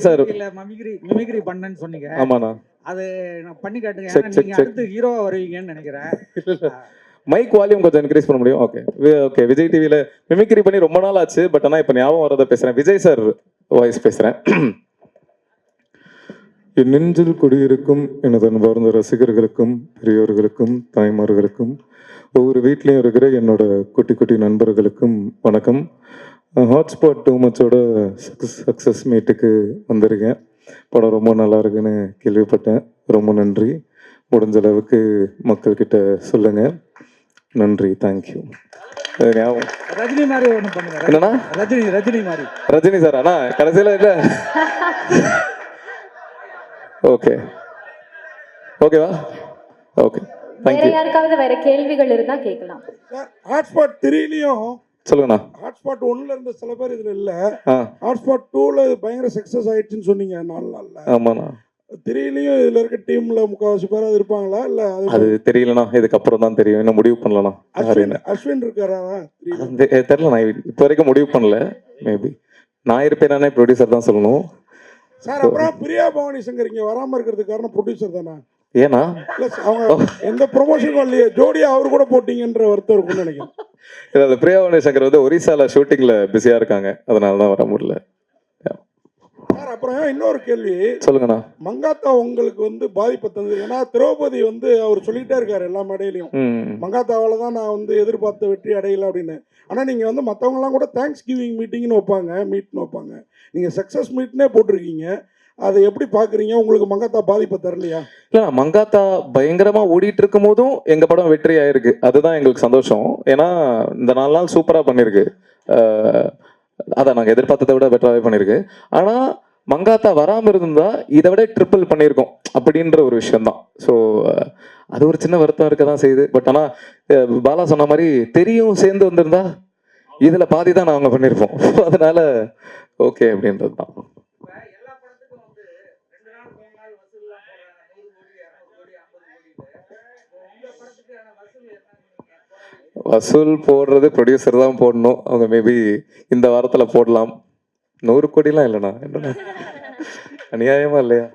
Sir இல்ல mimicry பண்ணேன்னு சொன்னீங்க. ஆமாண்ணா. அது நான் பண்ணி காட்டுங்க. செக் ஏன்னா செக் நீங்க செக். அடுத்து ஹீரோவா வருவீங்கன்னு நினைக்கிறேன். மைக் வால்யூம் கொஞ்சம் இன்க்ரீஸ் பண்ண முடியும்? Okay okay. விஜய் டிவியில் மிமிக்ரி பண்ணி ரொம்ப நாள் ஆச்சு. பட் ஆனால் இப்போ ஞாபகம் வரதை பேசுகிறேன். விஜய் சார் வாய்ஸ் பேசுகிறேன். என் நெஞ்சில் குடியிருக்கும் எனது அன்பார்ந்த ரசிகர்களுக்கும் பெரியோர்களுக்கும் தாய்மார்களுக்கும் ஒவ்வொரு வீட்லேயும் இருக்கிற என்னோட குட்டி குட்டி நண்பர்களுக்கும் வணக்கம். ஹாட்ஸ்பாட் டூ மச்சோட சக்ஸஸ் மீட்டுக்கு வந்திருக்கேன். படம் ரொம்ப நல்லா இருக்குன்னு கேள்விப்பட்டேன். ரொம்ப நன்றி. முடிஞ்ச அளவுக்கு மக்கள்கிட்ட சொல்லுங்க. நன்றி. தேங்க்யூ. ரஜினி மாதிரி ஒன்று பண்ணுங்க. என்னன்னா ரஜினி மாதிரி. ரஜினி சார் அண்ணா கடைசியில் இல்லை. ஓகே ஓகேவா? ஓகே வேற யாருக்காவது வேற கேள்விகள் இருந்தா கேட்கலாம். ஹாட்ஸ்பாட் 3லயும் சொல்லுங்கண்ணா. ஹாட்ஸ்பாட் 1ல இருந்த சில பேர் இதுல இல்ல. ஹாட்ஸ்பாட் 2ல பயங்கர சக்சஸ் ஆயிடுச்சுன்னு சொன்னீங்க 4 நாள்ல. ஆமாண்ணா. 3லயும் இதுல இருக்க டீம்ல முக்காவாசி பேர் அது இருப்பாங்களா இல்ல? அது தெரியலண்ணா. இதுக்கப்புறம் தான் தெரியும். இன்னும் முடிவு பண்ணலண்ணா. அஸ்வின் இருக்காரா? தெரியல. நான் இப்போ வரைக்கும் முடிவு பண்ணல. மேபி நான் இருப்பேன். ப்ரொடியூசர் தான் சொல்லணும் சார். அப்புறம் பிரியா பவானி சங்கர் இங்க வராம இருக்கிறதுக்கு காரணம் ப்ரொடியூசர் தானா? ஏன்னா அவங்க எந்த ப்ரொமோஷனும் இல்லையே. ஜோடியா அவர் கூட போட்டீங்கன்ற வருத்தம் இருக்கும்னு நினைக்கிறேன். இல்லை, பிரியா பவானி சங்கர் வந்து ஒரிசால ஷூட்டிங்ல பிஸியா இருக்காங்க. அதனால தான் வர முடியல. சார் அப்புறம் இன்னொரு கேள்வி சொல்லுங்கண்ணா. மங்காத்தா உங்களுக்கு வந்து பாதிப்பு தந்தது. ஏன்னா திரௌபதி வந்து அவர் சொல்லிட்டே இருக்காரு எல்லா மேடையிலையும், மங்காத்தாவால தான் நான் வந்து எதிர்பார்த்த வெற்றி அடையல அப்படின்னு. ஆனால் நீங்கள் வந்து மற்றவங்கலாம் கூட தேங்க்ஸ் கிவிங் மீட்டிங்னு வைப்பாங்க. நீங்கள் சக்ஸஸ் மீட்னே போட்டிருக்கீங்க. அதை எப்படி பார்க்குறீங்க? உங்களுக்கு மங்காத்தா பாதிப்பை தரலையா? இல்லை, மங்காத்தா பயங்கரமா ஓடிட்டு இருக்கும் போதும் எங்க படம் வெற்றி ஆயிருக்கு. அதுதான் எங்களுக்கு சந்தோஷம். ஏன்னா இந்த 4 நாள் சூப்பரா பண்ணிருக்கு. அதான் நாங்கள் எதிர்பார்த்ததை விட பெட்டராகவே பண்ணியிருக்கு. ஆனால் மங்காத்தா வராமல் இருந்தா இதை விட ட்ரிப்பிள் பண்ணியிருக்கோம் அப்படின்ற ஒரு விஷயம்தான். ஸோ அது ஒரு சின்ன வருத்தம் இருக்க தான் செய்யுது. பட் ஆனால் பாலா சொன்ன மாதிரி தெரியும் சேர்ந்து வந்திருந்தா இதில் பாதி தான் நாங்கள் பண்ணியிருப்போம். அதனால ஓகே அப்படின்றது தான். வசூல் போடுறது ப்ரொடியூசர் தான் போடணும். அவங்க மேபி இந்த வாரத்தில் போடலாம். 100 கோடிலாம் இல்லைண்ணா. என்னண்ணா அநியாயமா இல்லையா?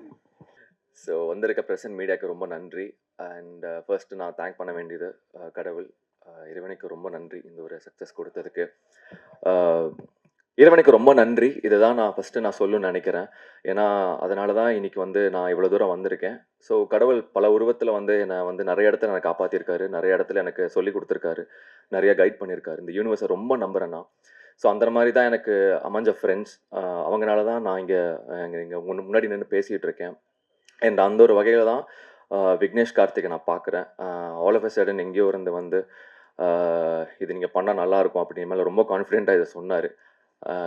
ஸோ வந்திருக்க ப்ரெசன்ட் மீடியாவுக்கு ரொம்ப நன்றி. அண்ட் ஃபர்ஸ்ட்டு நான் தேங்க் பண்ண வேண்டியது கடவுள், இறைவனுக்கு ரொம்ப நன்றி இந்த ஒரு சக்ஸஸ் கொடுத்ததுக்கு. இறைவனுக்கு ரொம்ப நன்றி. இதை தான் நான் ஃபஸ்ட்டு சொல்லணும்னு நினைக்கிறேன். ஏன்னா அதனால தான் இன்றைக்கி வந்து நான் இவ்வளோ தூரம் வந்திருக்கேன். ஸோ கடவுள் பல உருவத்தில் வந்து என்னை வந்து நிறைய இடத்துல என்னை காப்பாற்றிருக்காரு. நிறைய இடத்துல எனக்கு சொல்லி கொடுத்துருக்காரு. நிறைய கைட் பண்ணியிருக்காரு. இந்த யூனிவர்ஸை ரொம்ப நம்புகிறேன் நான். ஸோ அந்த மாதிரி தான் எனக்கு அமைஞ்ச ஃப்ரெண்ட்ஸ். அவங்களால தான் நான் இங்கே முன்னாடி நின்று பேசிகிட்டு இருக்கேன். அண்ட் அந்த ஒரு வகையில் தான் விக்னேஷ் கார்த்திகை நான் பார்க்குறேன். ஆல் ஆஃப் அ சடன் எங்கேயோ இருந்து வந்து இது நீங்கள் பண்ணால் நல்லாயிருக்கும் அப்படின்னு மேலே ரொம்ப கான்ஃபிடென்ட்டாக இதை சொன்னார்.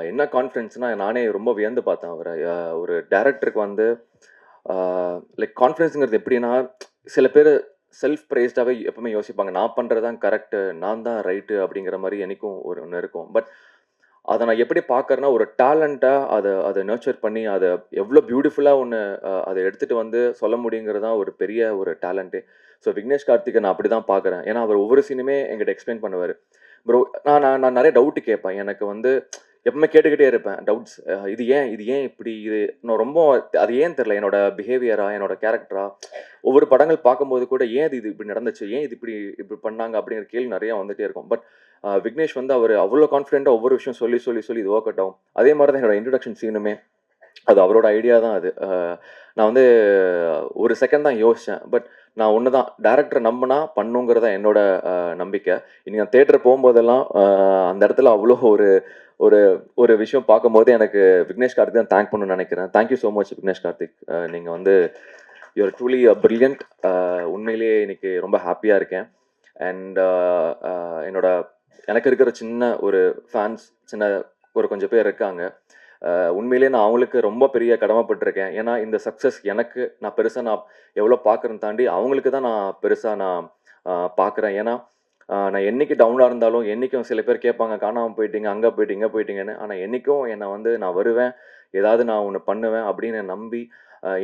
என்ன கான்ஃபிடென்ஸ்னால் நானே ரொம்ப வியந்து பார்த்தேன் அவரை. ஒரு டேரக்டருக்கு வந்து லைக் கான்ஃபிடென்ஸுங்கிறது எப்படின்னா, சில பேர் செல்ஃப் ப்ரைஸ்டாகவே எப்பவுமே யோசிப்பாங்க, நான் பண்ணுறது தான் கரெக்டு, நான் தான் ரைட்டு அப்படிங்கிற மாதிரி எனக்கும் ஒன்று இருக்கும். பட் அதை நான் எப்படி பார்க்குறேன்னா, ஒரு டேலண்ட்டாக அதை நர்ச்சர் பண்ணி அதை எவ்வளோ பியூட்டிஃபுல்லாக அதை எடுத்துகிட்டு வந்து சொல்ல முடியுங்கிறது தான் ஒரு பெரிய ஒரு டேலண்ட்டு. ஸோ விக்னேஷ் கார்த்திகை நான் அப்படி தான் பார்க்குறேன். ஏன்னா அவர் ஒவ்வொரு சீனுமே எங்கிட்ட எக்ஸ்பிளைன் பண்ணுவார். ப்ரோ நான் நிறைய டவுட்டு கேட்பேன். எனக்கு வந்து எப்பவுமே கேட்டுக்கிட்டே இருப்பேன் டவுட்ஸ். இது ஏன் இப்படி, இது நான் ரொம்ப அது ஏன் தெரில, என்னோட பிஹேவியரா, என்னோட கேரக்டரா, ஒவ்வொரு படங்கள் பார்க்கும்போது கூட ஏன் இது இப்படி நடந்துச்சு, ஏன் இது இப்படி பண்ணாங்க அப்படிங்கிற கேள்வி நிறையா வந்துகிட்டே இருக்கும். பட் விக்னேஷ் வந்து அவர் அவ்வளோ கான்ஃபிடென்ட்டாக ஒவ்வொரு விஷயம் சொல்லி இது ஒர்க் அவுட் ஆகும். அதே மாதிரி தான் என்னோட இன்ட்ரடக்ஷன் சீனுமே அது அவரோட ஐடியா தான். அது நான் வந்து ஒரு செகண்ட் தான் யோசித்தேன். பட் நான் ஒன்று தான், டேரக்டரை நம்பினா பண்ணுங்கிறதா என்னோட நம்பிக்கை. இன்றைக்கி நான் தேட்டர் போகும்போதெல்லாம் அந்த இடத்துல அவ்வளோ ஒரு விஷயம் பார்க்கும்போது எனக்கு விக்னேஷ் கார்த்திக் தான் தேங்க் பண்ணணும்னு நினைக்கிறேன். Thank you so much Vignesh Karthik. நீங்கள் வந்து யூஆர் ட்ரூலி பிரில்லியன்ட். உண்மையிலேயே இன்னைக்கு ரொம்ப ஹாப்பியாக இருக்கேன். அண்ட் எனக்கு இருக்கிற சின்ன ஒரு ஃபேன்ஸ், கொஞ்சம் பேர் இருக்காங்க. உண்மையிலேயே நான் அவங்களுக்கு ரொம்ப பெரிய கடமைப்பட்டிருக்கேன். ஏன்னா இந்த சக்ஸஸ் எனக்கு நான் பெருசாக நான் எவ்வளோ பார்க்குறேன்னு தாண்டி அவங்களுக்கு தான் நான் பெருசாக பார்க்குறேன். ஏன்னா நான் என்றைக்கு டவுனாக இருந்தாலும், என்றைக்கும் சில பேர் கேட்பாங்க, காணாமல் போயிட்டீங்க, அங்கே போயிட்டீங்க இங்கே போயிட்டீங்கன்னு. ஆனால் என்றைக்கும் என்னை வந்து நான் வருவேன், ஏதாவது நான் ஒன்று பண்ணுவேன் அப்படின்னு நம்பி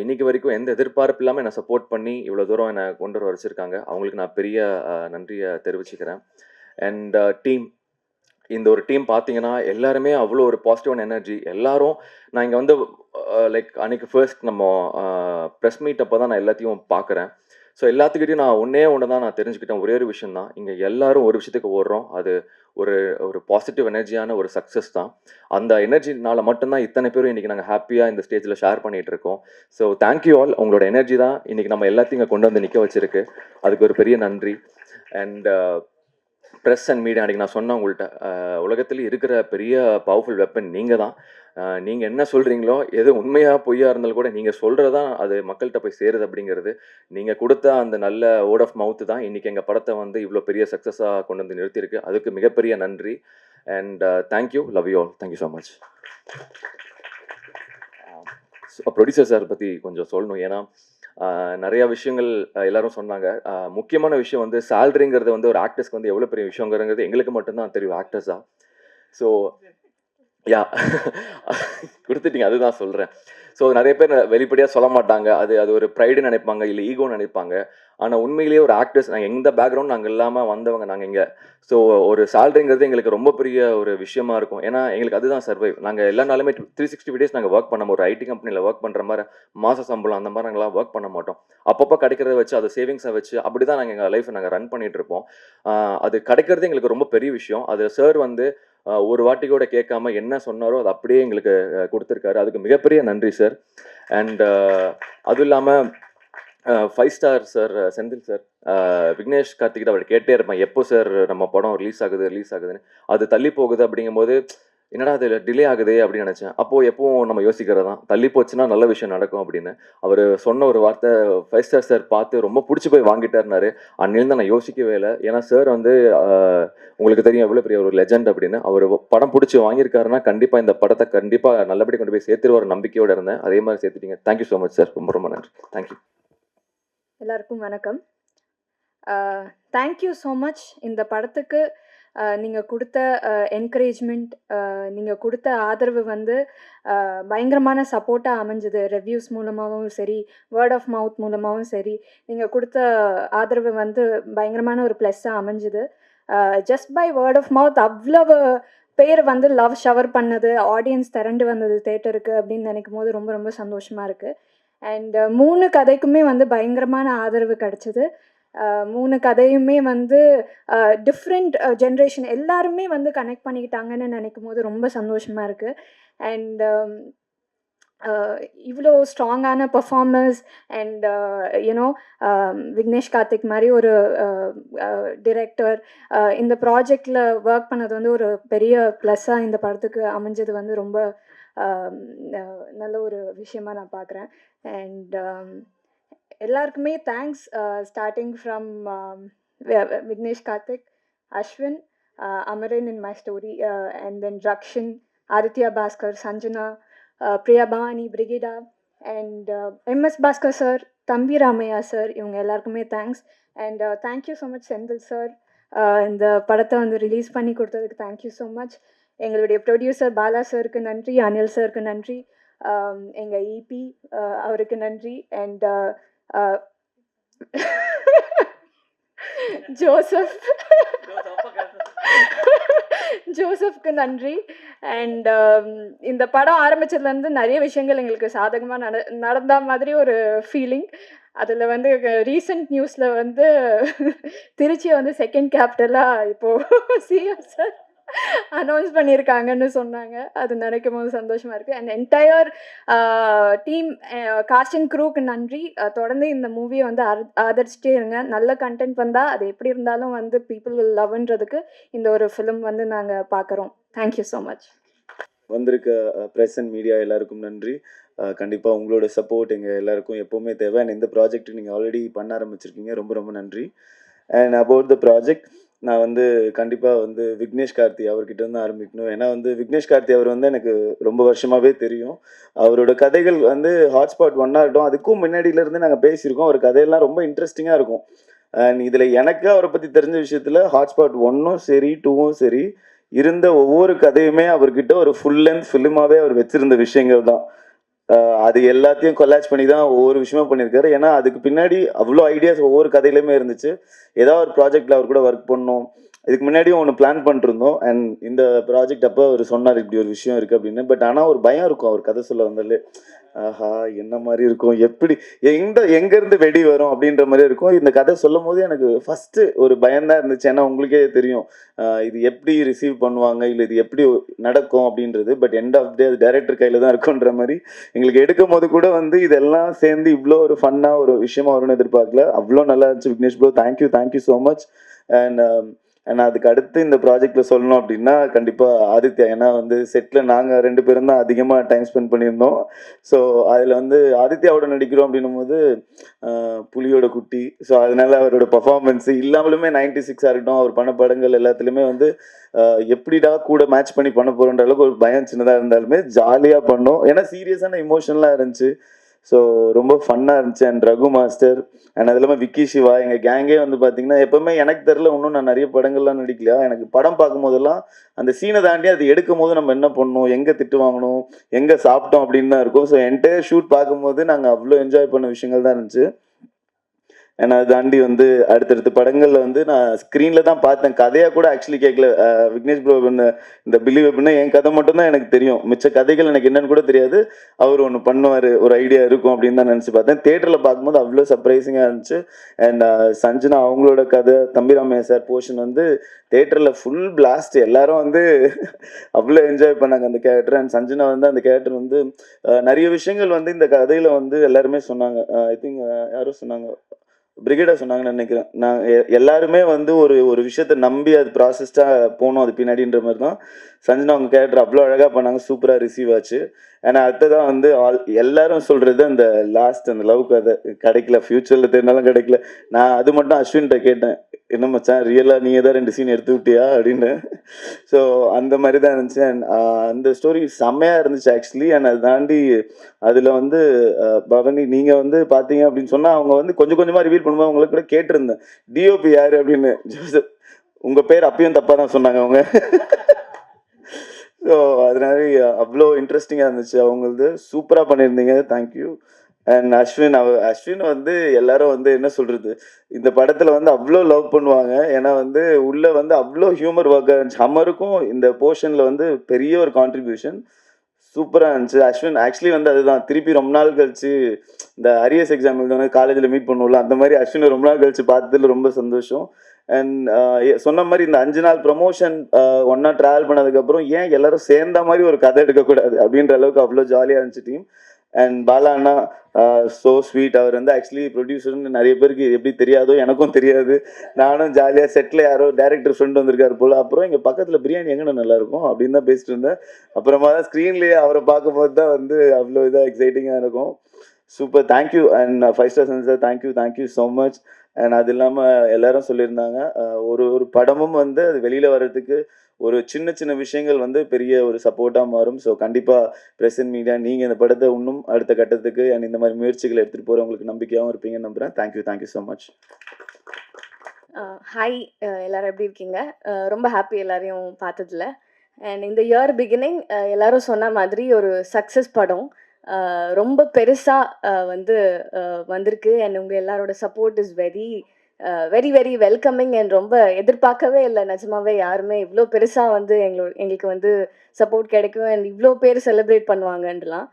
இன்னைக்கு வரைக்கும் எந்த எதிர்பார்ப்பு இல்லாமல் என்னை சப்போர்ட் பண்ணி இவ்வளோ தூரம் என்னை கொண்டு வர வச்சுருக்காங்க. அவங்களுக்கு நான் பெரிய நன்றியை தெரிவிச்சுக்கிறேன். அண்ட் டீம் இந்த ஒரு டீம் பார்த்தீங்கன்னா எல்லாருமே அவ்வளோ ஒரு பாசிட்டிவான எனர்ஜி. எல்லாரும் நான் இங்கே வந்து லைக் அன்னைக்கு ஃபர்ஸ்ட் நம்ம ப்ரெஸ் மீட் அப்போ தான் நான் எல்லாத்தையும் பார்க்குறேன். ஸோ எல்லாத்துக்கிட்டையும் நான் ஒன்று தான் நான் தெரிஞ்சுக்கிட்டேன். ஒரே ஒரு விஷயம் தான், இங்கே எல்லாரும் ஒரு விஷயத்துக்கு ஓடுறோம். அது ஒரு ஒரு பாசிட்டிவ் எனர்ஜியான ஒரு சக்ஸஸ் தான். அந்த எனர்ஜினால மட்டும்தான் இத்தனை பேரும் இன்றைக்கி நாங்கள் ஹாப்பியாக இந்த ஸ்டேஜில் ஷேர் பண்ணிகிட்டு இருக்கோம். So thank you all. உங்களோட எனர்ஜி தான் இன்றைக்கி நம்ம எல்லாத்தையும் இங்கே கொண்டு வந்து நிற்க வச்சிருக்கு. அதுக்கு ஒரு பெரிய நன்றி. அண்ட் ப்ரெஸ் அண்ட் மீடியா, அன்றைக்கி நான் சொன்னேன் உங்கள்கிட்ட, உலகத்தில் இருக்கிற பெரிய பவர்ஃபுல் வெப்பன் நீங்கள் தான். நீங்கள் என்ன சொல்கிறீங்களோ, எது உண்மையாக பொய்யா இருந்தாலும் கூட நீங்கள் சொல்கிறது தான் அது மக்கள்கிட்ட போய் சேருது அப்படிங்கிறது. நீங்கள் கொடுத்த அந்த நல்ல வேர்ட் ஆஃப் மவுத்து தான் இன்றைக்கி எங்கள் படத்தை வந்து இவ்வளோ பெரிய சக்ஸஸாக கொண்டு வந்து நிறுத்தியிருக்கு. அதுக்கு மிகப்பெரிய நன்றி. And thank you, love you all. Thank you so much. Producer sir பற்றி கொஞ்சம் சொல்லணும். ஏன்னா நிறைய விஷயங்கள் எல்லாரும் சொன்னாங்க. முக்கியமான விஷயம் வந்து சேலரிங்கிறது வந்து ஒரு ஆக்டர்ஸ்க்கு வந்து எவ்வளோ பெரிய விஷயங்கிறது எங்களுக்கு மட்டும்தான் தெரியும் ஆக்டர்ஸாக. ஸோ யா கொடுத்துட்டீங்க, அதுதான் சொல்கிறேன். ஸோ நிறைய பேர் வெளிப்படையாக சொல்ல மாட்டாங்க. அது ஒரு ப்ரைடுன்னு நினைப்பாங்க, இல்லை ஈகோன்னு நினைப்பாங்க. ஆனால் உண்மையிலேயே ஒரு ஆக்டர்ஸ், நாங்கள் எந்த பேக்ரவுண்ட் நாங்கள் இல்லாமல் வந்தவங்க நாங்கள் இங்கே. ஸோ ஒரு சேலரிங்கிறது எங்களுக்கு ரொம்ப பெரிய ஒரு விஷயமா இருக்கும். ஏன்னா எங்களுக்கு அதுதான் சர்வைவ். நாங்கள் எல்லா நாளுமே 365 டேஸ் நாங்கள் ஒர்க் பண்ண, ஒரு ஐடி கம்பெனியில் ஒர்க் பண்ணுற மாதிரி மாத சம்பளம் அந்த மாதிரி நாங்களாம் ஒர்க் பண்ண மாட்டோம். அப்பப்போ கிடைக்கிறத வச்சு, அதை சேவிங்ஸை வச்சு அப்படி தான் நாங்கள் எங்கள் லைஃப்பை நாங்கள் ரன் பண்ணிகிட்டு இருப்போம். அது கிடைக்கிறது எங்களுக்கு ரொம்ப பெரிய விஷயம். அது சார் வந்து ஒரு வாட்டி கூட கேட்காம என்ன சொன்னாரோ அது அப்படியே எங்களுக்கு கொடுத்துருக்காரு. அதுக்கு மிகப்பெரிய நன்றி சார். அண்ட் அதுவும் இல்லாமல் 5 star sir, Senthil sir, Vignesh கார்த்திகிட்ட அவர் கேட்டே இருப்பேன், எப்போ சார் நம்ம படம் ரிலீஸ் ஆகுதுன்னு. அது தள்ளி போகுது அப்படிங்கும்போது என்னடா அது டிலே ஆகுதே அப்படின்னு நினச்சேன். அப்போது எப்பவும் நம்ம யோசிக்கிறது தான், தள்ளி போச்சுன்னா நல்ல விஷயம் நடக்கும் அப்படின்னு. அவர் சொன்ன ஒரு வார்த்தை 5 ஸ்டார் சார் பார்த்து ரொம்ப பிடிச்சி போய் வாங்கிட்டாருனாரு. அன்னிலேருந்து நான் யோசிக்கவே இல்லை. ஏன்னா சார் வந்து உங்களுக்கு தெரியும் எவ்வளோ பெரிய ஒரு லெஜண்ட் அப்படின்னு. அவர் படம் பிடிச்சி வாங்கியிருக்காருன்னா கண்டிப்பாக இந்த படத்தை கண்டிப்பாக நல்லபடி கொண்டு போய் சேர்த்துருவார் நம்பிக்கையோடு இருந்தேன். அதே மாதிரி சேர்த்துட்டீங்க. Thank you so much sir. ரொம்ப ரொம்ப நன்றி. தேங்க்யூ. எல்லாருக்கும் வணக்கம். Thank you so much. இந்த படத்துக்கு நீங்கள் கொடுத்த என்கரேஜ்மெண்ட், நீங்கள் கொடுத்த ஆதரவு வந்து பயங்கரமான சப்போர்ட்டாக அமைஞ்சது. ரிவ்யூஸ் மூலமாகவும் சரி, வேர்ட் ஆஃப் மவுத் மூலமாகவும் சரி, நீங்கள் கொடுத்த ஆதரவு வந்து பயங்கரமான ஒரு ப்ளஸ்ஸாக அமைஞ்சுது. Just by word of mouth அவ்வளவு பேர் வந்து லவ் ஷவர் பண்ணது, ஆடியன்ஸ் திரண்டு வந்தது தேட்டருக்கு அப்படின்னு நினைக்கும் போது ரொம்ப ரொம்ப சந்தோஷமாக இருக்குது. அண்ட் 3 கதைக்குமே வந்து பயங்கரமான ஆதரவு கிடச்சிது. 3 கதையுமே வந்து டிஃப்ரெண்ட் ஜென்ரேஷன் எல்லாருமே வந்து கனெக்ட் பண்ணிக்கிட்டாங்கன்னு நினைக்கும் போது ரொம்ப சந்தோஷமாக இருக்குது. அண்ட் இவ்வளோ ஸ்ட்ராங்கான performers and you know Vignesh Karthik மாதிரி ஒரு டிரெக்டர் இந்த ப்ராஜெக்டில் ஒர்க் பண்ணது வந்து ஒரு பெரிய ப்ளஸ்ஸாக இந்த படத்துக்கு அமைஞ்சது வந்து ரொம்ப நல்ல ஒரு விஷயமா நான் பார்க்குறேன். அண்ட் எல்லாருக்குமே thanks, starting from Vignesh Karthik, Ashwin, Amaran in my story, and then Rakshan, Aditya Bhaskar, Sanjana, Priya Bhavani, Brigida, and MS Bhaskar sir, தம்பி ராமையா சார், இவங்க எல்லாருக்குமே thanks. And thank you so much Senthil sir, இந்த படத்தை வந்து ரிலீஸ் பண்ணி கொடுத்ததுக்கு தேங்க்யூ ஸோ மச். எங்களுடைய ப்ரொடியூசர் பாலா சாருக்கு நன்றி, அனில் சாருக்கு நன்றி, எங்கள் இபி அவருக்கு நன்றி, அண்ட் ஜோசப்க்கு நன்றி. அண்ட் இந்த படம் ஆரம்பிச்சதுலேருந்து நிறைய விஷயங்கள் எங்களுக்கு சாதகமாக நடந்த மாதிரி ஒரு ஃபீலிங். அதில் வந்து ரீசெண்ட் நியூஸில் வந்து திருச்சியை வந்து செகண்ட் கேபிட்டலாக இப்போது சிஎம் சார் அனௌன்ஸ் பண்ணியிருக்காங்கன்னு சொன்னாங்க. அது நினைக்கும் போது சந்தோஷமாக இருக்குது. And entire team, cast and க்ரூக்கு நன்றி. தொடர்ந்து இந்த மூவியை வந்து ஆதரிச்சிட்டே இருங்க. நல்ல கண்டென்ட் வந்தால் அது எப்படி இருந்தாலும் வந்து பீப்புள் வில் லவ்ன்றதுக்கு இந்த ஒரு ஃபிலிம் வந்து நாங்கள் பார்க்குறோம். Thank you so much. வந்திருக்க ப்ரெஸ் அண்ட் மீடியா எல்லாருக்கும் நன்றி. கண்டிப்பாக உங்களோட சப்போர்ட் எங்கள் எல்லாருக்கும் எப்போவுமே தேவை. அண்ட் இந்த ப்ராஜெக்ட் நீங்கள் ஆல்ரெடி பண்ண ஆரம்பிச்சிருக்கீங்க, ரொம்ப ரொம்ப நன்றி. அண்ட் அபவுட் த ப்ராஜெக்ட், நான் வந்து கண்டிப்பாக வந்து விக்னேஷ் கார்த்தி அவர்கிட்ட வந்து ஆரம்பிக்கணும். ஏன்னா வந்து விக்னேஷ் கார்த்தி அவர் வந்து எனக்கு ரொம்ப வருஷமாகவே தெரியும். அவரோட கதைகள் வந்து ஹாட்ஸ்பாட் 1 ஆகட்டும், அதுக்கும் முன்னாடியிலேருந்து நாங்கள் பேசியிருக்கோம். அவர் கதையெல்லாம் ரொம்ப இன்ட்ரெஸ்டிங்காக இருக்கும். அண்ட் இதில் எனக்கு அவரை பற்றி தெரிஞ்ச விஷயத்தில் ஹாட்ஸ்பாட் 1ம் சரி 2ம் சரி இருந்த ஒவ்வொரு கதையுமே அவர்கிட்ட ஒரு ஃபுல் லென்த் ஃபிலிமாகவே அவர் வச்சுருந்த விஷயங்கள் தான். அது எல்லாத்தையும் கொலாஜ் பண்ணி தான் ஒவ்வொரு விஷயமும் பண்ணியிருக்காரு. ஏன்னா அதுக்கு பின்னாடி அவ்வளோ ஐடியாஸ் ஒவ்வொரு கதையிலுமே இருந்துச்சு. ஏதாவது ஒரு ப்ராஜெக்டில் அவர் கூட ஒர்க் பண்ணணும், இதுக்கு முன்னாடியும் ஒன்று பிளான் பண்ணிருந்தோம். அண்ட் இந்த ப்ராஜெக்ட் அப்போ அவர் சொன்னார் இப்படி ஒரு விஷயம் இருக்குது அப்படின்னு. பட் ஆனால் ஒரு பயம் இருக்கும் அவர் கதை சொல்ல வந்தாலே. ஆஹா என்ன மாதிரி இருக்கும், எப்படி எங்கேருந்து வெடி வரும் அப்படின்ற மாதிரி இருக்கும். இந்த கதை சொல்லும் போது எனக்கு ஃபஸ்ட்டு ஒரு பயம்தான் இருந்துச்சு. ஏன்னா உங்களுக்கே தெரியும் இது எப்படி ரிசீவ் பண்ணுவாங்க, இல்லை இது எப்படி நடக்கும் அப்படின்றது. பட் எண்ட் ஆஃப் டே அது டைரக்டர் கையில் தான் இருக்குன்ற மாதிரி எங்களுக்கு எடுக்கும் போது கூட வந்து இதெல்லாம் சேர்ந்து இவ்வளோ ஒரு ஃபன்னாக ஒரு விஷயமா வரும்னு எதிர்பார்க்கல. அவ்வளோ நல்லா இருந்துச்சு Vignesh bro. Thank you so much. And அதுக்கு அடுத்து இந்த ப்ராஜெக்டில் சொல்லணும் அப்படின்னா கண்டிப்பாக ஆதித்யா. ஏன்னா வந்து செட்டில் நாங்கள் 2 பேரும் தான் அதிகமாக டைம் ஸ்பெண்ட் பண்ணியிருந்தோம். ஸோ அதில் வந்து ஆதித்யாவோட நடிக்கிறோம் அப்படின்னும் போது புலியோட குட்டி. ஸோ அதனால அவரோட பர்ஃபார்மன்ஸு இல்லாமலுமே 96 இருக்கட்டும், அவர் பண்ண படங்கள் எல்லாத்துலேயுமே வந்து எப்படிடா கூட மேட்ச் பண்ணி பண்ண போகிறோன்ற அளவுக்கு ஒரு பயம் சின்னதாக இருந்தாலுமே ஜாலியாக பண்ணோம். ஏன்னா சீரியஸான இமோஷனலாக இருந்துச்சு. ஸோ ரொம்ப ஃபன்னாக இருந்துச்சு. அண்ட் ரகு மாஸ்டர் அண்ட் அது இல்லாமல் விக்கி சிவா எங்கள் கேங்கே வந்து பார்த்தீங்கன்னா எப்போவுமே எனக்கு தெரில, இன்னும் நான் நிறைய படங்கள்லாம் நடிக்கலையா, எனக்கு படம் பார்க்கும்போதெல்லாம் அந்த சீனை தாண்டி அது எடுக்கும் போது நம்ம என்ன பண்ணணும், எங்கே திட்டு வாங்கணும், எங்கே சாப்பிட்டோம் அப்படின்னு தான் இருக்கும். ஸோ என்டையர் ஷூட் பார்க்கும்போது நாங்கள் அவ்வளோ என்ஜாய் பண்ண விஷயங்கள் தான் இருந்துச்சு. ஏன்னா அதை தாண்டி வந்து அடுத்தடுத்த படங்களில் வந்து நான் ஸ்க்ரீனில் தான் பார்த்தேன். கதையாக கூட ஆக்சுவலி கேட்கல. விக்னேஷ் ப்ரோ இந்த பிலீவ் அப்படின்னா என் கதை மட்டும்தான் எனக்கு தெரியும். மிச்ச கதைகள் எனக்கு என்னன்னு கூட தெரியாது. அவர் ஒன்று பண்ணுவார், ஒரு ஐடியா இருக்கும் அப்படின்னு தான் நினச்சி பார்த்தேன். தேட்டரில் பார்க்கும்போது அவ்வளோ சர்ப்ரைசிங்காக இருந்துச்சு. அண்ட் சஞ்சனா அவங்களோட கதை, தம்பிராமையா சார் போர்ஷன் வந்து தேட்டரில் ஃபுல் பிளாஸ்ட். எல்லாரும் வந்து அவ்வளோ என்ஜாய் பண்ணாங்க அந்த கேரக்டர். அண்ட் சஞ்சனா வந்து அந்த கேரக்டர் வந்து நிறைய விஷயங்கள் வந்து இந்த கதையில் வந்து எல்லாருமே சொன்னாங்க. ஐ திங்க் யாரும் சொன்னாங்க, பிரிகேடா சொன்னாங்கன்னு நினைக்கிறேன். நான் எல்லாருமே வந்து ஒரு விஷயத்த நம்பி அது ப்ராசஸ்டாக போகணும் அது பின்னாடின்ற மாதிரி தான் சஞ்சனா அவங்க கேரக்டர் அவ்வளோ அழகாக பண்ணாங்க. சூப்பராக ரிசீவ் ஆச்சு. ஏன்னா அடுத்ததான் வந்து எல்லாரும் சொல்கிறது அந்த லாஸ்ட் அந்த லவ் கதை கிடைக்கல, ஃப்யூச்சரில் தெரிஞ்சாலும் கிடைக்கல. நான் அது மட்டும் அஸ்வின்கிட்ட கேட்டேன், என்ன மச்சான் ரியலாக நீ தான் 2 சீன் எடுத்து விட்டியா அப்படின்னு. ஸோ அந்த மாதிரி தான் இருந்துச்சு. அண்ட் அந்த ஸ்டோரி செம்மையாக இருந்துச்சு ஆக்சுவலி. அண்ட் அதை தாண்டி அதில் வந்து பவனி நீங்கள் வந்து பார்த்தீங்க அப்படின்னு சொன்னால் அவங்க வந்து கொஞ்சம் கொஞ்சமாக ரிவீல் பண்ணும்போது அவங்களுக்கு கூட கேட்டிருந்தேன் டிஓபி யார் அப்படின்னு. ஜோசப் உங்கள் பேர் அப்பயும் தப்பாக தான் சொன்னாங்க அவங்க. ஸோ அதனால அவ்வளோ இன்ட்ரெஸ்டிங்காக இருந்துச்சு. அவங்களது சூப்பராக பண்ணியிருந்தீங்க. தேங்க்யூ. அண்ட் அஸ்வின் வந்து எல்லாரும் வந்து என்ன சொல்கிறது, இந்த படத்தில் வந்து அவ்வளோ லவ் பண்ணுவாங்க. ஏன்னா வந்து உள்ளே வந்து அவ்வளோ ஹியூமர் ஒர்க் இருந்துச்சு. ஹம்மருக்கும் இந்த போர்ஷனில் வந்து பெரிய ஒரு கான்ட்ரிபியூஷன் சூப்பராக இருந்துச்சு. அஸ்வின் ஆக்சுவலி வந்து அதுதான் திருப்பி ரொம்ப நாள் கழிச்சு இந்த அரியர்ஸ் எக்ஸாம் எழுதவங்க காலேஜில் மீட் பண்ணுவோம்ல, அந்த மாதிரி அஸ்வினை ரொம்ப நாள் கழிச்சு பார்த்ததுல ரொம்ப சந்தோஷம். அண்ட் சொன்ன மாதிரி இந்த 5 நாள் ப்ரமோஷன் ஒன்றா ட்ராவல் பண்ணதுக்கப்புறம் ஏன் எல்லாரும் சேர்ந்த மாதிரி ஒரு கதை எடுக்கக்கூடாது அப்படின்ற அளவுக்கு அவ்வளோ ஜாலியாக இருந்துச்சு டீம். அண்ட் பாலா அண்ணா ஸோ ஸ்வீட். அவர் வந்து ஆக்சுவலி ப்ரொடியூசர்னு நிறைய பேருக்கு எப்படி தெரியாதோ எனக்கும் தெரியாது. நானும் ஜாலியாக செட்டில் யாரோ டேரக்டர் ஃப்ரெண்ட் வந்திருக்காரு போல். அப்புறம் இங்கே பக்கத்தில் பிரியாணி எங்கே நல்லாயிருக்கும் அப்படின்னு தான் பேசிட்டு இருந்தேன். அப்புறமா தான் ஸ்க்ரீன்லேயே அவரை பார்க்கும்போது தான் வந்து அவ்வளோ இதாக எக்ஸைட்டிங்காக இருக்கும். Super. Thank you. And 5 star sensor thank you so much. And அது இல்லாமல் எல்லாரும் சொல்லியிருந்தாங்க ஒரு படமும் வந்து அது வெளியில் வர்றதுக்கு ஒரு சின்ன சின்ன விஷயங்கள் வந்து பெரிய ஒரு சப்போர்ட்டாக மாறும். ஸோ கண்டிப்பாக ப்ரெஸ் அண்ட் மீடியா நீங்கள் இந்த படத்தை இன்னும் அடுத்த கட்டத்துக்கு அண்ட் இந்த மாதிரி முயற்சிகளை எடுத்துகிட்டு போகிறவங்களுக்கு நம்பிக்கையாகவும் இருப்பீங்கன்னு நம்புகிறேன். Thank you so much. ஹாய், எல்லாரும் எப்படி இருக்கீங்க? ரொம்ப ஹாப்பி எல்லாரையும் பார்த்ததுல. அண்ட் இந்த இயர் பிகினிங் எல்லாரும் சொன்ன மாதிரி ஒரு சக்ஸஸ் படம் ரொம்ப பெருசாக வந்து வந்திருக்கு. அண்ட் உங்கள் எல்லாரோட support is very very welcoming. And ரொம்ப எதிர்பார்க்கவே இல்லை நிஜமாவே யாருமே இவ்வளோ பெருசாக வந்து எங்களுக்கு வந்து சப்போர்ட் கிடைக்கும் அண்ட் இவ்வளோ பேர் செலிப்ரேட் பண்ணுவாங்கன்றலாம்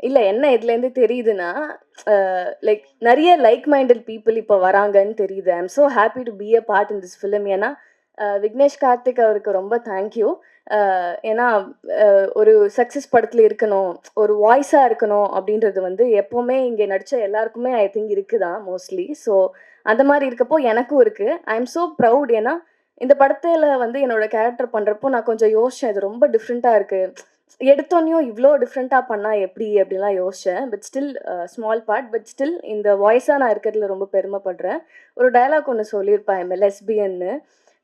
இல்லை. என்ன இதுலேருந்து தெரியுதுன்னா லைக் நிறைய லைக் மைண்டட் பீப்புள் இப்போ வராங்கன்னு தெரியுது. I am so happy to be a part in this film. ஏன்னா விக்னேஷ் கார்த்திக் அவருக்கு ரொம்ப தேங்க்யூ. ஏன்னா ஒரு சக்ஸஸ் படத்தில் இருக்கணும், ஒரு வாய்ஸாக இருக்கணும் அப்படின்றது வந்து எப்போவுமே இங்கே நடித்த எல்லாருக்குமே ஐ திங்க் இருக்குதான் மோஸ்ட்லி. ஸோ அந்த மாதிரி இருக்கப்போ எனக்கும் இருக்குது. I am so proud. ஏன்னா இந்த படத்தில் வந்து என்னோட கேரக்டர் பண்ணுறப்போ நான் கொஞ்சம் யோசித்தேன், இது ரொம்ப டிஃப்ரெண்ட்டாக இருக்குது, எடுத்தோன்னையும் இவ்வளோ டிஃப்ரெண்ட்டாக பண்ணால் எப்படி அப்படிலாம் யோசித்தேன். But still small part, but still இந்த வாய்ஸாக நான் இருக்கிறதுல ரொம்ப பெருமைப்படுறேன். ஒரு டயலாக் ஒன்று சொல்லியிருப்பேன், எம்எல்எஸ்பின்னு.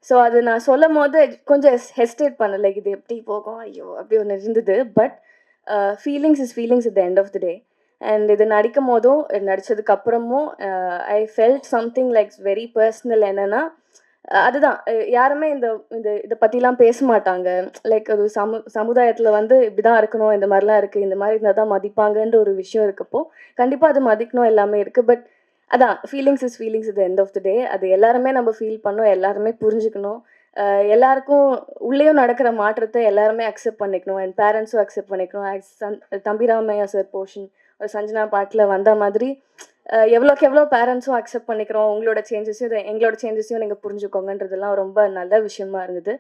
ஸோ அது நான் சொல்லும் போது கொஞ்சம் ஹெஸ்டேட் பண்ண, லைக் இது எப்படி போகும் ஐயோ அப்படி ஒன்று இருந்தது. But feelings is feelings at the end of the day. And இது நடிக்கும் போதும் நடித்ததுக்கப்புறமும் I felt something like very personal. என்னென்னா அதுதான் யாருமே இதை பற்றிலாம் பேச மாட்டாங்க. லைக் அது சமுதாயத்தில் வந்து இப்படி தான் இருக்கணும், இந்த மாதிரிலாம் இருக்குது, இந்த மாதிரி இருந்தால் தான் மதிப்பாங்கன்ற ஒரு விஷயம் இருக்கப்போ கண்டிப்பாக அது மதிக்கணும் எல்லாமே இருக்குது. பட் அதான் feelings is feelings at the end of the day. அது எல்லாருமே நம்ம ஃபீல் பண்ணோம், எல்லாருமே புரிஞ்சுக்கணும். எல்லாருக்கும் உள்ளேயும் நடக்கிற மாற்றத்தை எல்லாருமே அக்செப்ட் பண்ணிக்கணும் அண்ட் பேரண்ட்ஸும் அக்செப்ட் பண்ணிக்கணும். தம்பிராமையா சார் போர்ஷன் ஒரு சஞ்சனா பாட்டில் வந்த மாதிரி எவ்வளோக்கு எவ்வளோ பேரண்ட்ஸும் அக்செப்ட் பண்ணிக்கிறோம், உங்களோட சேஞ்சஸையும் எங்களோட சேஞ்சஸையும் நீங்கள் புரிஞ்சுக்கோங்கன்றதெல்லாம் ரொம்ப நல்ல விஷயமா இருந்தது.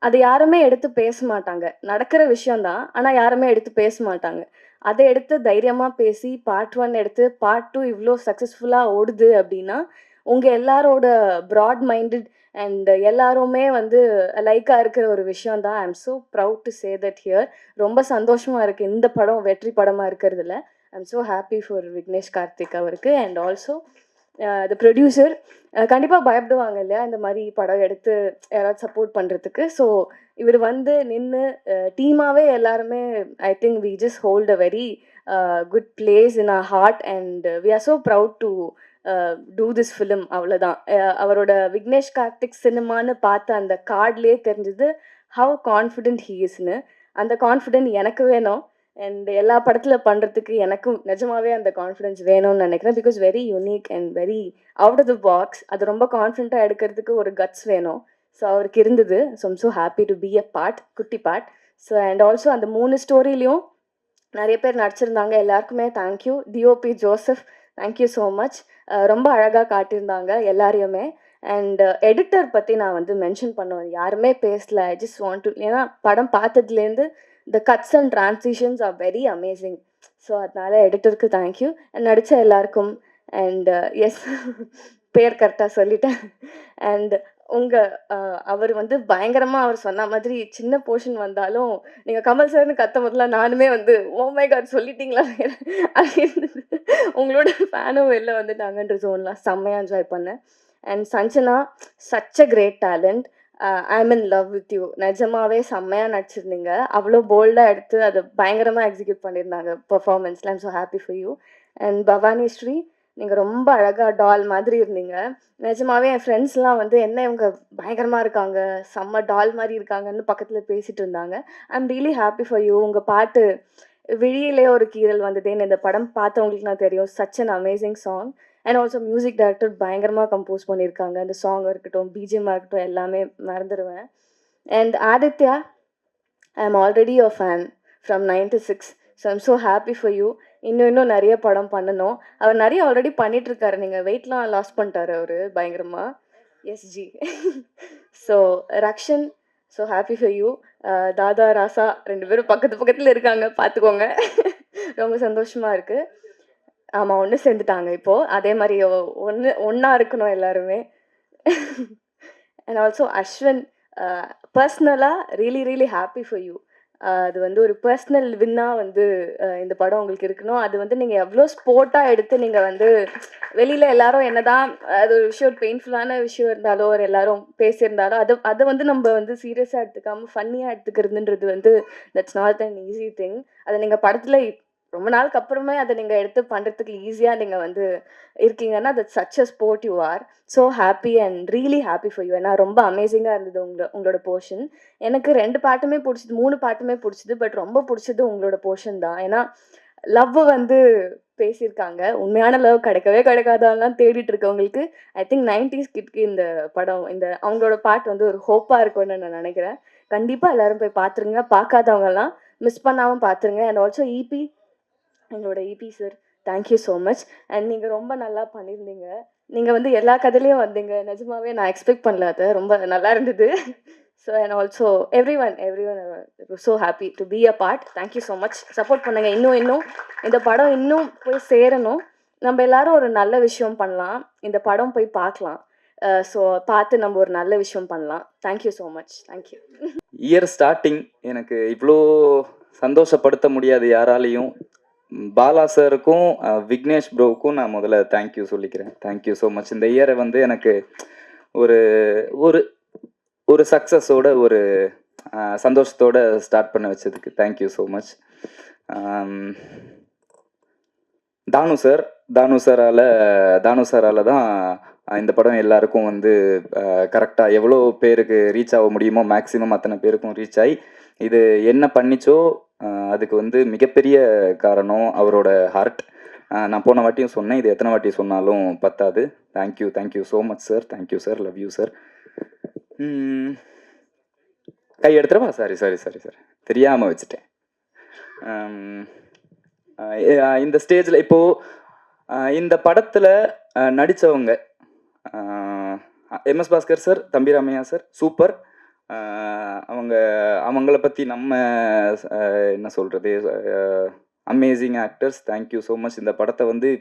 அது யாருமே எடுத்து பேச மாட்டாங்க, நடக்கிற விஷயம்தான், ஆனால் யாருமே எடுத்து பேச மாட்டாங்க. அதை எடுத்து தைரியமாக பேசி பார்ட் 1 எடுத்து பார்ட் 2 இவ்வளோ சக்ஸஸ்ஃபுல்லாக ஓடுது அப்படின்னா உங்கள் எல்லாரோட ப்ராட் மைண்டட் அண்ட் எல்லாருமே வந்து லைக்காக இருக்கிற ஒரு விஷயம் தான். I am so proud to say that here. ரொம்ப சந்தோஷமாக இருக்குது இந்த படம் வெற்றி படமாக இருக்கிறதுல. I am so happy for Vignesh Karthik அவருக்கு அண்ட் ஆல்சோ த ப்ரொடியூசர். கண்டிப்பாக பயப்படுவாங்க இல்லையா இந்த மாதிரி படம் எடுத்து யாராவது சப்போர்ட் பண்ணுறதுக்கு. ஸோ இவர் வந்து நின்று டீமாகவே எல்லாருமே I think we just hold a very good place in a heart and we are so proud to do this film. அவ்வளோதான். அவரோட விக்னேஷ் கார்த்திக் சினிமான்னு பார்த்த அந்த கார்ட்லேயே தெரிஞ்சது ஹவ் கான்ஃபிடென்ட் ஹீ இஸ்னு. அந்த கான்ஃபிடென்ட் எனக்கு வேணும் அண்ட் எல்லா படத்தில் பண்ணுறதுக்கு எனக்கும் நிஜமாவே அந்த கான்ஃபிடென்ஸ் வேணும்னு நினைக்கிறேன். Because very unique and very out of the box. அது ரொம்ப கான்ஃபிடென்ட்டாக எடுக்கிறதுக்கு ஒரு கட்ஸ் வேணும். ஸோ அவருக்கு இருந்தது. So I'm so happy to be a part, குட்டி பார்ட். ஸோ அண்ட் ஆல்சோ அந்த 3 ஸ்டோரிலையும் நிறைய பேர் நடிச்சிருந்தாங்க. எல்லாருக்குமே thank you. DOP Joseph, thank you so much. ரொம்ப அழகாக காட்டியிருந்தாங்க எல்லாரையுமே. அண்ட் எடிட்டர் பற்றி நான் வந்து மென்ஷன் பண்ணுவேன், யாருமே பேசல. ஐ ஜஸ்ட் வாண்ட் டு, ஏன்னா படம் பார்த்ததுலேருந்து the cuts and transitions are very amazing. So அதனால எடிட்டருக்கு தேங்க்யூ. நடித்த எல்லாருக்கும் அண்ட் எஸ் பேர் கரெக்டாக சொல்லிட்டேன். அண்ட் அவர் வந்து பயங்கரமாக அவர் சொன்ன மாதிரி சின்ன போர்ஷன் வந்தாலும் நீங்கள் கமல் சார்னு கத்த முதல்ல நானுமே வந்து ஓ மை காட் சொல்லிட்டீங்களா அப்படி இருந்தது. உங்களோட ஃபேனும் வெளில வந்துட்டாங்கன்ற ஜோன்லாம் செம்மையாக என்ஜாய் பண்ணேன். And Sanjana such a great talent. I am in love with you. நிஜமாவே செம்மையாக நடிச்சிருந்தீங்க. அவ்வளோ போல்டாக எடுத்து அதை பயங்கரமாக எக்ஸிக்யூட் பண்ணியிருந்தாங்க பர்ஃபார்மன்ஸில். I'm so happy for you. And Bhavani Sri, நீங்கள் ரொம்ப அழகாக டால் மாதிரி இருந்தீங்க. நிஜமாவே என் ஃப்ரெண்ட்ஸ்லாம் வந்து என்ன இவங்க பயங்கரமாக இருக்காங்க, செம்ம டால் மாதிரி இருக்காங்கன்னு பக்கத்தில் பேசிகிட்டு இருந்தாங்க. I am really happy for you. உங்கள் பாட்டு விழியிலே ஒரு கீரல் வந்ததேன்னு இந்த படம் பார்த்தவங்களுக்கு நான் தெரியும். Such an amazing song. And also music director பயங்கரமாக கம்போஸ் பண்ணியிருக்காங்க. அந்த சாங் இருக்கட்டும், பிஜிஎம்மாக இருக்கட்டும், எல்லாமே மறந்துடுவேன். And Aditya, I am already your fan from 96. So I'm so happy for you. இன்னும் நிறைய படம் பண்ணணும். அவர் நிறைய ஆல்ரெடி பண்ணிகிட்ருக்காரு. நீங்கள் வெயிட்லாம் லாஸ் பண்ணிட்டாரு அவர் பயங்கரமாக. SG. So Rakshan, so happy for you. தாதா ராசா 2 பேரும் பக்கத்தில் இருக்காங்க, பார்த்துக்கோங்க. ரொம்ப சந்தோஷமாக இருக்குது. ஆமாம், ஒன்று சேர்ந்துட்டாங்க இப்போது. அதே மாதிரி ஒன்றா இருக்கணும் எல்லாருமே. அண்ட் ஆல்சோ அஸ்வின், பர்ஸ்னலாக really really happy for you. அது வந்து ஒரு பர்சனல் வின்னாக வந்து இந்த படம் உங்களுக்கு இருக்கணும். அது வந்து நீங்கள் எவ்வளோ ஸ்போர்ட்டாக எடுத்து நீங்கள் வந்து வெளியில் எல்லாரும் என்ன தான் அது ஒரு விஷயம் பெயின்ஃபுல்லான விஷயம் இருந்தாலோ ஒரு எல்லாரும் பேசியிருந்தாலும் அதை வந்து நம்ம வந்து சீரியஸாக எடுத்துக்காமல் ஃபன்னியாக எடுத்துக்கிறதுன்றது வந்து that's not an easy thing. அதை நீங்கள் படத்தில் ரொம்ப நாளுக்கு அப்புறமே அதை நீங்கள் எடுத்து பண்ணுறதுக்கு ஈஸியாக நீங்கள் வந்து இருக்கீங்கன்னா that's such a sport you are. So happy and really happy for you. ஏன்னா ரொம்ப அமேசிங்காக இருந்தது உங்களோட போர்ஷன். எனக்கு 2 பாட்டுமே பிடிச்சிது, 3 பாட்டுமே பிடிச்சிது. பட் ரொம்ப பிடிச்சது உங்களோட போர்ஷன் தான். ஏன்னா லவ் வந்து பேசியிருக்காங்க. உண்மையான லவ் கிடைக்காதெல்லாம் தேடிட்டு இருக்கவங்களுக்கு ஐ திங்க் 90s கிட்க்கு இந்த படம், இந்த அவங்களோட பாட்டு வந்து ஒரு ஹோப்பாக இருக்கும்னு நான் நினைக்கிறேன். கண்டிப்பாக எல்லோரும் போய் பார்த்துருங்க. பார்க்காதவங்கலாம் மிஸ் பண்ணாமல் பார்த்துருங்க. அண்ட் ஆல்சோ இபி, எங்களோட EB sir, thank you so much. And நீங்கள் ரொம்ப நல்லா பண்ணியிருந்தீங்க. நீங்கள் வந்து எல்லா கதையிலையும் வந்தீங்க. நிஜமாவே நான் எக்ஸ்பெக்ட் பண்ணல, அது ரொம்ப நல்லா இருந்தது. So and also every one so happy to be a part. Thank you so much. Support பண்ணுங்கள். இன்னும் இந்த படம் இன்னும் போய் சேரணும். நம்ம எல்லாரும் ஒரு நல்ல விஷயம் பண்ணலாம். இந்த படம் போய் பார்க்கலாம். ஸோ பார்த்து நம்ம ஒரு நல்ல விஷயம் பண்ணலாம். Thank you so much. Thank you. Year starting எனக்கு இவ்வளோ சந்தோஷப்படுத்த முடியாது யாராலையும். பாலா சாருக்கும் விக்னேஷ் ப்ரோவுக்கும் நான் முதல்ல தேங்க்யூ சொல்லிக்கிறேன். Thank you so much. இந்த இயரை வந்து எனக்கு ஒரு ஒரு ஒரு சக்ஸஸோட ஒரு சந்தோஷத்தோட ஸ்டார்ட் பண்ண வச்சதுக்கு தேங்க்யூ ஸோ மச். தானு சாரால் தான் இந்த படம் எல்லாருக்கும் வந்து கரெக்டாக எவ்வளோ பேருக்கு ரீச் ஆக முடியுமோ மேக்ஸிமம் அத்தனை பேருக்கும் ரீச் ஆகி இது என்ன பண்ணிச்சோ அதுக்கு வந்து மிகப்பெரிய காரணம் அவரோட ஹார்ட். நான் போன வாட்டியும் சொன்னேன், இது எத்தனை வாட்டி சொன்னாலும் பத்தாது. Thank you so much sir. Thank you sir. Love you sir. Guy எடுத்துறவா? Sorry தெரியாமல் வச்சுட்டேன். இந்த ஸ்டேஜில் இப்போது இந்த படத்தில் நடித்தவங்க MS Bhaskar sir, Thambi Ramaiah sir, super. அவங்கள பற்றி நம்ம என்ன சொல்கிறது, amazing actors. Thank you so much. இந்த படத்தை வந்து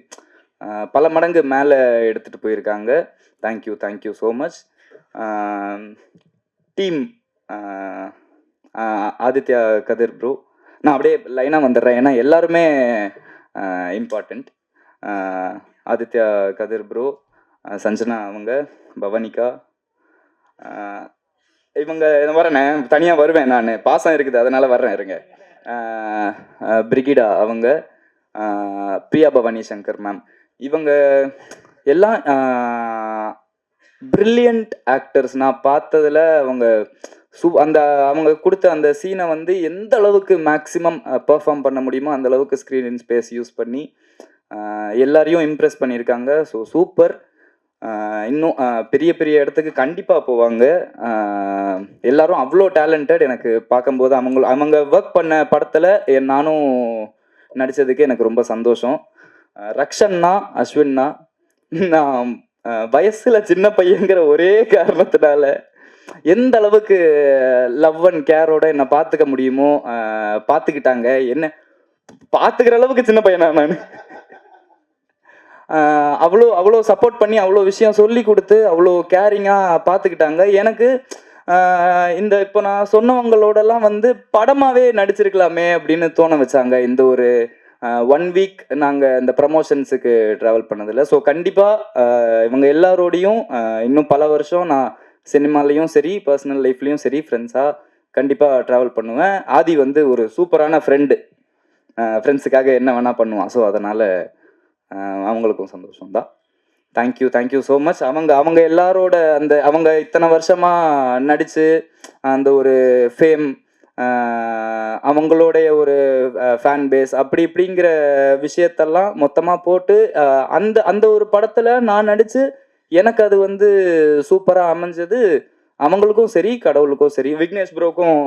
பல மடங்கு மேலே எடுத்துகிட்டு போயிருக்காங்க. Thank you so much. Team Aditya கதிர் ப்ரோ, நான் அப்படியே லைனாக வந்துடுறேன் ஏன்னா எல்லாருமே இம்பார்ட்டண்ட். ஆதித்யா கதிர் ப்ரோ, சஞ்சனா அவங்க, பவனிகா, இவங்க வரேன், தனியாக வருவேன், நான் பாசம் இருக்குது அதனால் வர்றேன், இருங்க. பிரிகிடா அவங்க, பிரியா பவானி சங்கர் மேம், இவங்க எல்லாம் பிரில்லியன்ட் ஆக்டர்ஸ். நான் பார்த்ததில் அவங்க அவங்க கொடுத்த அந்த சீனை வந்து எந்த அளவுக்கு மேக்ஸிமம் பெர்ஃபார்ம் பண்ண முடியுமோ அந்த அளவுக்கு ஸ்க்ரீன் ஸ்பேஸ் யூஸ் பண்ணி எல்லாரையும் இம்ப்ரெஸ் பண்ணியிருக்காங்க. So super. இன்னும் பெரிய பெரிய இடத்துக்கு கண்டிப்பாக போவாங்க. எல்லாரும் அவ்வளோ டேலண்டட். எனக்கு பார்க்கும்போது அவங்க ஒர்க் பண்ண படத்தில் நானும் நடித்ததுக்கு எனக்கு ரொம்ப சந்தோஷம். ரக்ஷன்னா, அஸ்வின்னா, நான் வயசில் சின்ன பையங்கிற ஒரே காரணத்தினால எந்த அளவுக்கு லவ் அண்ட் கேரோட என்னை பார்த்துக்க முடியுமோ பார்த்துக்கிட்டாங்க. என்ன பார்த்துக்கிற அளவுக்கு சின்ன பையனா நான்? அவ்வளோ சப்போர்ட் பண்ணி அவ்வளோ விஷயம் சொல்லி கொடுத்து அவ்வளோ கேரிங்காக பார்த்துக்கிட்டாங்க. எனக்கு இப்போ நான் சொன்னவங்களோடலாம் வந்து படமாகவே நடிச்சிருக்கலாமே அப்படின்னு தோண வச்சாங்க. இந்த ஒரு 1 வீக் நாங்கள் இந்த ப்ரமோஷன்ஸுக்கு ட்ராவல் பண்ணதில்லை. ஸோ கண்டிப்பாக இவங்க எல்லாரோடையும் இன்னும் பல வருஷம் நான் சினிமாலையும் சரி, பர்சனல் லைஃப்லேயும் சரி, ஃப்ரெண்ட்ஸாக கண்டிப்பாக ட்ராவல் பண்ணுவேன். ஆதி வந்து ஒரு சூப்பரான ஃப்ரெண்டு, ஃப்ரெண்ட்ஸுக்காக என்ன வேணால் பண்ணுவான். ஸோ அதனால் அவங்களுக்கும் சந்தோஷம் தான். Thank you so much. அவங்க எல்லாரோட அவங்க இத்தனை வருஷமாக நடித்து அந்த ஒரு ஃபேம், அவங்களுடைய ஒரு ஃபேன் பேஸ் அப்படி இப்படிங்கிற விஷயத்தெல்லாம் மொத்தமாக போட்டு அந்த ஒரு படத்தில் நான் நடித்து எனக்கு அது வந்து சூப்பராக அமைஞ்சது. அவங்களுக்கும் சரி, கடவுளுக்கும் சரி, விக்னேஷ் ப்ரோக்கும்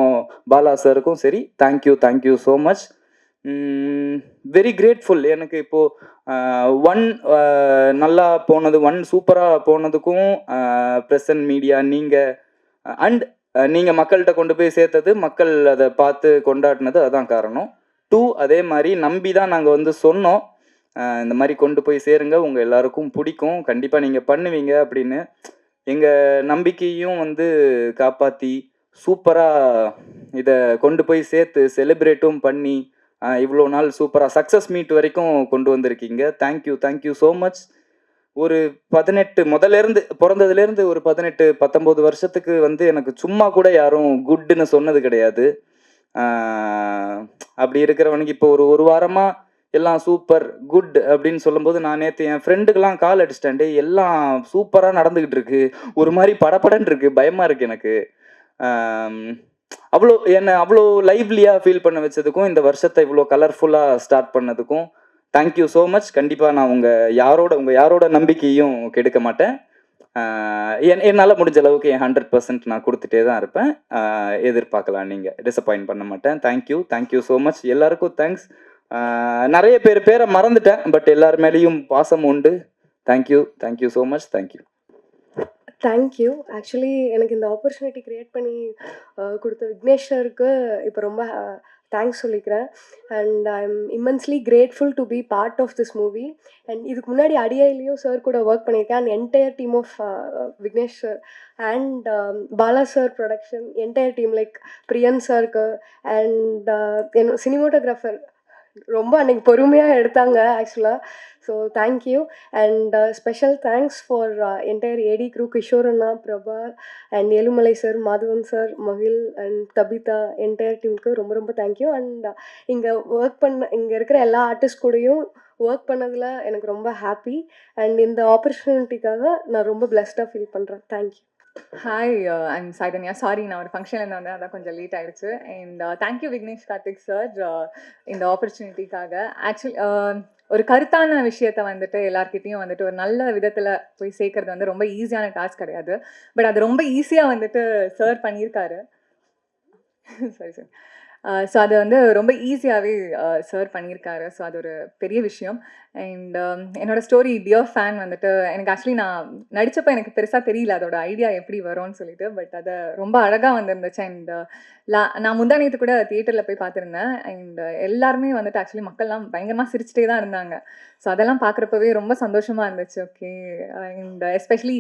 பாலா சாருக்கும் சரி, thank you so much. Very grateful. எனக்கு இப்போது 1 நல்லா போனது, 1 சூப்பராக போனதுக்கும் ப்ரெசன்ட் மீடியா நீங்கள் அண்ட் நீங்கள் மக்கள்கிட்ட கொண்டு போய் சேர்த்தது, மக்கள் அதை பார்த்து கொண்டாடினது, அதுதான் காரணம். 2 அதே மாதிரி நம்பி தான் நாங்கள் வந்து சொன்னோம், இந்த மாதிரி கொண்டு போய் சேருங்க, உங்கள் எல்லாருக்கும் பிடிக்கும், கண்டிப்பாக நீங்கள் பண்ணுவீங்க அப்படின்னு. எங்கள் நம்பிக்கையும் வந்து காப்பாற்றி சூப்பராக இதை கொண்டு போய் சேர்த்து செலிப்ரேட்டும் பண்ணி இவ்வளோ நாள் சூப்பராக சக்ஸஸ் மீட் வரைக்கும் கொண்டு வந்திருக்கீங்க. Thank you so much. ஒரு 18 முதலேருந்து பிறந்ததுலேருந்து ஒரு 18-19 வருஷத்துக்கு வந்து எனக்கு சும்மா கூட யாரும் குட்டுன்னு சொன்னது கிடையாது. அப்படி இருக்கிறவனுக்கு இப்போ ஒரு வாரமாக எல்லாம் சூப்பர் குட் அப்படின்னு சொல்லும்போது நான் நேற்று என் ஃப்ரெண்டுக்கெல்லாம் கால் அடிச்சிட்டேன். எல்லாம் சூப்பராக நடந்துக்கிட்டு இருக்கு, ஒரு மாதிரி படபடன்னு இருக்கு, பயமாக இருக்குது எனக்கு. அவ்வளோ லைவ்லியாக ஃபீல் பண்ண வச்சதுக்கும் இந்த வருஷத்தை இவ்வளோ கலர்ஃபுல்லாக ஸ்டார்ட் பண்ணதுக்கும் தேங்க்யூ ஸோ மச். கண்டிப்பாக நான் உங்கள் யாரோட நம்பிக்கையும் கெடுக்க மாட்டேன். என்னால் முடிஞ்ச அளவுக்கு என் 100% நான் கொடுத்துட்டே தான் இருப்பேன். எதிர்பார்க்கலாம், நீங்கள் டிசப்பாயிண்ட் பண்ண மாட்டேன். Thank you so much. எல்லாருக்கும் தேங்க்ஸ். நிறைய பேரை மறந்துட்டேன், பட் எல்லார் மேலேயும் பாசம் உண்டு. Thank you so much. Thank you. Actually எனக்கு இந்த ஆப்பர்ச்சுனிட்டி க்ரியேட் பண்ணி கொடுத்த விக்னேஷ் சாருக்கு இப்போ ரொம்ப தேங்க்ஸ் சொல்லிக்கிறேன். And I am immensely grateful to be part of this movie. And இதுக்கு முன்னாடி அடியாயிலையும் சார் கூட ஒர்க் பண்ணியிருக்கேன். And entire team of Vignesh sir and Bala sir production entire team like Priyan சாருக்கு அண்ட் என்னோட சினிமோட்டோகிராஃபர் ரொம்ப அன்றைக்கி பொறுமையாக எடுத்தாங்க ஆக்சுவலாக. So thank you. And special thanks for entire AD crew, Kishore அண்ணா, Prabha and Ezhumalai sir, Madhavan sir, Magil and Tabitha, entire டீமுக்கு ரொம்ப தேங்க்யூ. அண்ட் இங்கே இருக்கிற எல்லா ஆர்டிஸ்ட் கூடயும் ஒர்க் பண்ணதில் எனக்கு ரொம்ப ஹாப்பி. அண்ட் இந்த ஆப்பர்ச்சுனிட்டிக்காக நான் ரொம்ப பிளெஸ்டாக ஃபீல் பண்ணுறேன். Thank you. Hi, I'm Chaitanya. Sorry, நான் ஒரு ஃபங்க்ஷனில் வந்தேன், அதான் கொஞ்சம் லேட் ஆகிடுச்சு. And thank you Vignesh Karthik sir இந்த ஆப்பர்ச்சுனிட்டிக்காக. ஆக்சுவலி ஒரு கருத்தான விஷயத்தை வந்துட்டு எல்லார்கிட்டையும் வந்துட்டு ஒரு நல்ல விதத்தில் போய் சேர்க்கறது வந்து ரொம்ப ஈஸியான டாஸ்க் கிடையாது. பட் அது ரொம்ப ஈஸியாக வந்துட்டு சார் பண்ணியிருக்காரு. சரி சரி. ஸோ அது வந்து ரொம்ப ஈஸியாகவே சார் பண்ணியிருக்காரு. ஸோ அது ஒரு பெரிய விஷயம். அண்ட் என்னோட ஸ்டோரி டியர் ஃபேன் வந்துட்டு எனக்கு ஆக்சுவலி நான் நடித்தப்போ எனக்கு பெருசாக தெரியல அதோட ஐடியா எப்படி வரும்னு சொல்லிட்டு. பட் அதை ரொம்ப அழகாக வந்திருந்துச்சு. அண்ட் நான் முந்தா நேத்து கூட தியேட்டரில் போய் பார்த்துருந்தேன். அண்ட் எல்லாருமே வந்துட்டு ஆக்சுவலி மக்கள்லாம் பயங்கரமாக சிரிச்சிட்டே தான் இருந்தாங்க. ஸோ அதெல்லாம் பார்க்குறப்பவே ரொம்ப சந்தோஷமாக இருந்துச்சு. ஓகே. அண்ட் எஸ்பெஷலி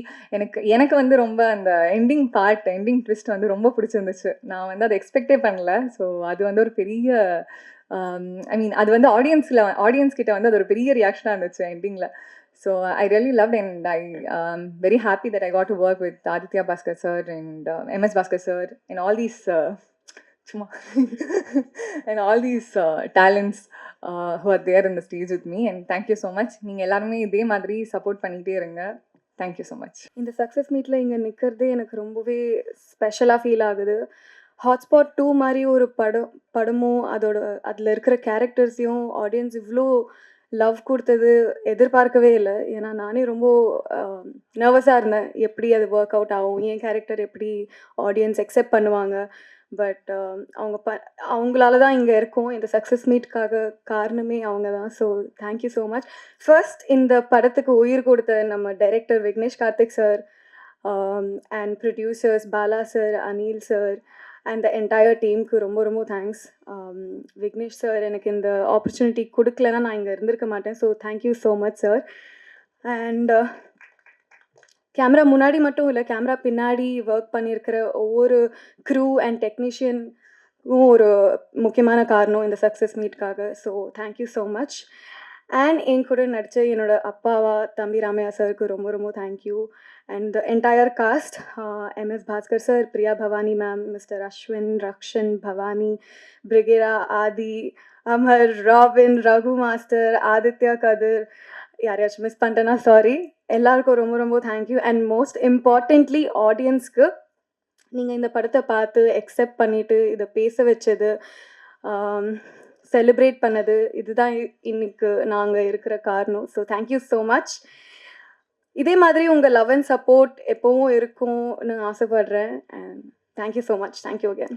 எனக்கு வந்து ரொம்ப அந்த எண்டிங் ட்விஸ்ட் வந்து ரொம்ப பிடிச்சிருந்துச்சு. நான் வந்து அதை எக்ஸ்பெக்டே பண்ணல. ஸோ அது வந்து ஒரு பெரிய ஐ மீன் அது வந்து ஆடியன்ஸ் கிட்ட வந்து அது ஒரு பெரிய ரியாக்ஷனாக இருந்துச்சு எண்டிங்கில். So I really loved and I very happy that I got to work with Aditya Bhaskar sir and MS Bhaskar sir and all these சும்மா and all these talents who are there in the stage with me. And thank you so much. நீங்கள் எல்லாருமே இதே மாதிரி support பண்ணிகிட்டே இருங்க. Thank you so much. இந்த success மீட்டில் இங்கே நிற்கிறதே எனக்கு ரொம்பவே ஸ்பெஷலாக ஃபீல் ஆகுது. ஹாட்ஸ்பாட் 2 மாதிரி ஒரு படமும் அதில் இருக்கிற கேரக்டர்ஸையும் ஆடியன்ஸ் இவ்வளோ லவ் கொடுத்தது எதிர்பார்க்கவே இல்லை. ஏன்னா நானே ரொம்ப நர்வஸாக இருந்தேன், எப்படி அது ஒர்க் அவுட் ஆகும், என் கேரக்டர் எப்படி ஆடியன்ஸ் அக்செப்ட் பண்ணுவாங்க. பட் அவங்களால தான் இங்கே இருக்கோம். இந்த சக்ஸஸ் மீட்காக காரணமே அவங்க தான். So thank you so much. First இந்த படத்துக்கு உயிர் கொடுத்த நம்ம director Vignesh Karthik sir and producers Bala sir, Anil sir and the entire டீமுக்கு ரொம்ப ரொம்ப தேங்க்ஸ். விக்னேஷ் சார் எனக்கு இந்த ஆப்பர்ச்சுனிட்டி கொடுக்கலன்னா நான் இங்கே இருந்திருக்க மாட்டேன். So thank you so much sir. And camera முன்னாடி மட்டும் இல்லை, கேமரா பின்னாடி ஒர்க் பண்ணியிருக்கிற ஒவ்வொரு க்ரூ அண்ட் டெக்னீஷியனுக்கும் ஒரு முக்கியமான காரணம் இந்த சக்ஸஸ் மீட்காக. So thank you so much. And என் கூட நடித்த என்னோட அப்பாவா தம்பி ராமையா சாருக்கு ரொம்ப ரொம்ப thank you. And the entire cast, MS Bhaskar sir, Priya Bhavani ma'am, mister Ashwin, Rakshan, Bhavani, Brigida, Aadhi, Amar, Robin, Raghu master, Aditya, Kathir, யாரையாச்சும் மிஸ் பண்ணிட்டேன்னா சாரி. எல்லாருக்கும் ரொம்ப ரொம்ப தேங்க்யூ. அண்ட் மோஸ்ட் இம்பார்ட்டண்ட்லி ஆடியன்ஸ்க்கு நீங்கள் இந்த படத்தை பார்த்து அக்செப்ட் பண்ணிவிட்டு இதை பேச வச்சது, செலிப்ரேட் பண்ணது, இதுதான் இன்னைக்கு நாங்கள் இருக்கிற காரணம். So thank you so much. இதே மாதிரி உங்கள் லவ் அண்ட் சப்போர்ட் எப்போவும் இருக்கும்னு ஆசைப்படுறேன். And thank you so much. Thank you again.